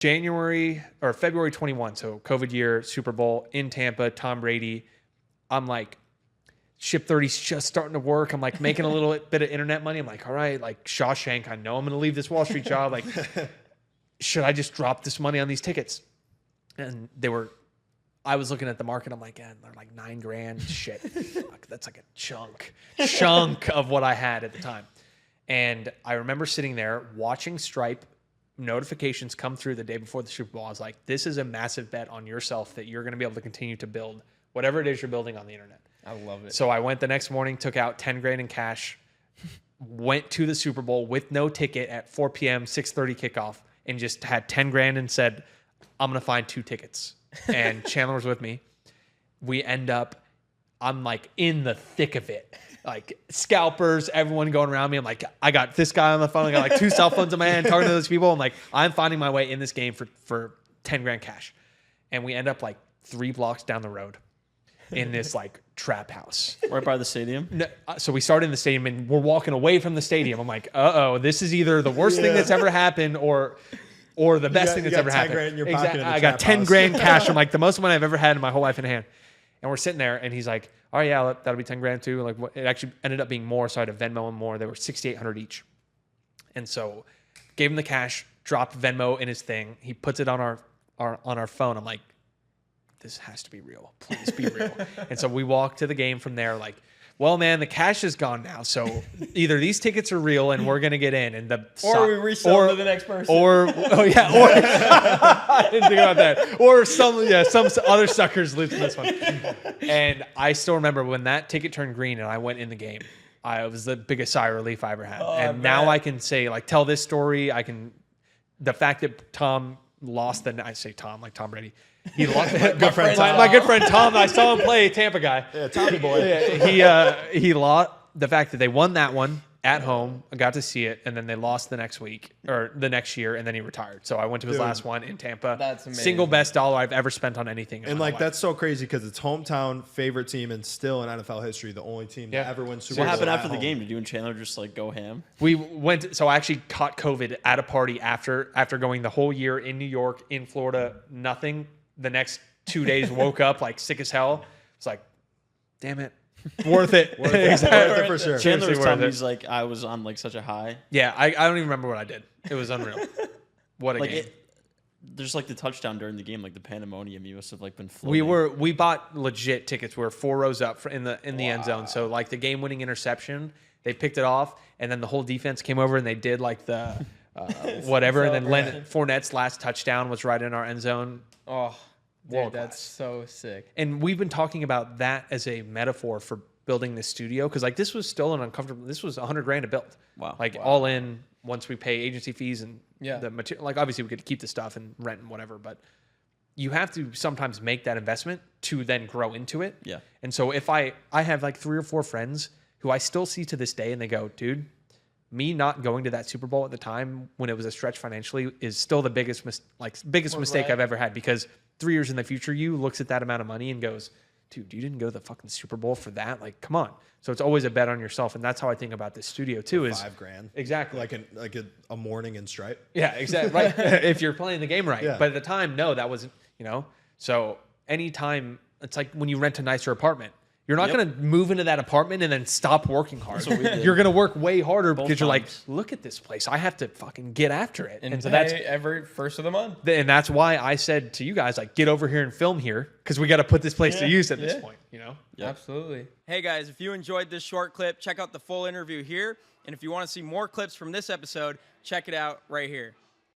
January or February 21. So COVID year, Super Bowl in Tampa, Tom Brady. I'm like, Ship 30's just starting to work. I'm like making a little bit of internet money. I'm like, all right, like Shawshank, I know I'm going to leave this Wall Street job. Like, should I just drop this money on these tickets? And I was looking at the market. I'm like, yeah, they're like $9,000. Shit. Fuck, that's like a chunk of what I had at the time. And I remember sitting there watching Stripe notifications come through the day before the Super Bowl. I was like, this is a massive bet on yourself that you're going to be able to continue to build whatever it is you're building on the internet. I love it. So I went the next morning, took out $10,000 in cash, went to the Super Bowl with no ticket at 4 p.m., 6:30 kickoff, and just had $10,000 and said, I'm going to find 2 tickets. And Chandler was with me. We end up, I'm like in the thick of it. Like scalpers, everyone going around me. I'm like, I got this guy on the phone. I got like 2 cell phones in my hand talking to those people. I'm like, I'm finding my way in this game for $10,000 cash. And we end up like 3 blocks down the road in this like trap house. Right by the stadium? No, so we started in the stadium and we're walking away from the stadium. I'm like, uh-oh, this is either the worst thing that's ever happened or the best thing that's ever happened. $10,000 in your pocket. Exactly. I got $10,000 cash. I'm like the most money I've ever had in my whole life in hand. And we're sitting there and he's like, oh yeah, that'll be $10,000 too. Like it actually ended up being more. So I had to Venmo him more. They were $6,800 each. And so gave him the cash, dropped Venmo in his thing. He puts it on our phone. I'm like, this has to be real. Please be real. And so we walk to the game from there like, well, man, the cash is gone now. So either these tickets are real and we're going to get in. And or we resell to the next person. I didn't think about that. Or some other suckers lose this one. And I still remember when that ticket turned green and I went in the game. It was the biggest sigh of relief I ever had. Now I can say, like, tell this story. The fact that Tom lost I say Tom, like Tom Brady. He lost my good friend Tom. I saw him play Tampa guy. Yeah, Tommy boy. Yeah, he lost the fact that they won that one at home. I got to see it, and then they lost the next week or the next year, and then he retired. So I went to his last one in Tampa. That's amazing. Single best dollar I've ever spent on anything. And like that's so crazy because it's hometown favorite team and still in NFL history the only team to ever win Super Bowl. What happened after the game? Did you and Chandler just like go ham? We went. So I actually caught COVID at a party after going the whole year in New York, in Florida, nothing. The next 2 days, woke up like sick as hell. It's like, damn it, worth it. Exactly. Worth it for sure. Chandler was telling me he's like, I was on like such a high. Yeah, I don't even remember what I did. It was unreal. What a game. There's like the touchdown during the game, like the pandemonium. You must have like been floating. We bought legit tickets. We were 4 rows up in the end zone. So like the game winning interception, they picked it off, and then the whole defense came over and they did like the whatever, and then Fournette's last touchdown was right in our end zone. Oh, dude, that's so sick. And we've been talking about that as a metaphor for building this studio because like this was still an uncomfortable. This was $100,000 to build. Wow. All in once we pay agency fees and the material. Like obviously we could keep the stuff and rent and whatever, but you have to sometimes make that investment to then grow into it. Yeah. And so if I have like 3 or 4 friends who I still see to this day and they go, dude, me not going to that Super Bowl at the time when it was a stretch financially is still the biggest mistake I've ever had because 3 years in the future, you looks at that amount of money and goes, dude, you didn't go to the fucking Super Bowl for that? Like, come on. So it's always a bet on yourself. And that's how I think about this studio too is $5,000. Exactly. Like a morning in Stripe. Yeah, exactly. Right. If you're playing the game right. Yeah. But at the time, no, that wasn't, so anytime it's like when you rent a nicer apartment, you're not going to move into that apartment and then stop working hard. You're going to work way harder because you're like, look at this place. I have to fucking get after it. And so that's every first of the month. And that's why I said to you guys, like, get over here and film here because we got to put this place to use at this point, Yep. Absolutely. Hey guys, if you enjoyed this short clip, check out the full interview here. And if you want to see more clips from this episode, check it out right here.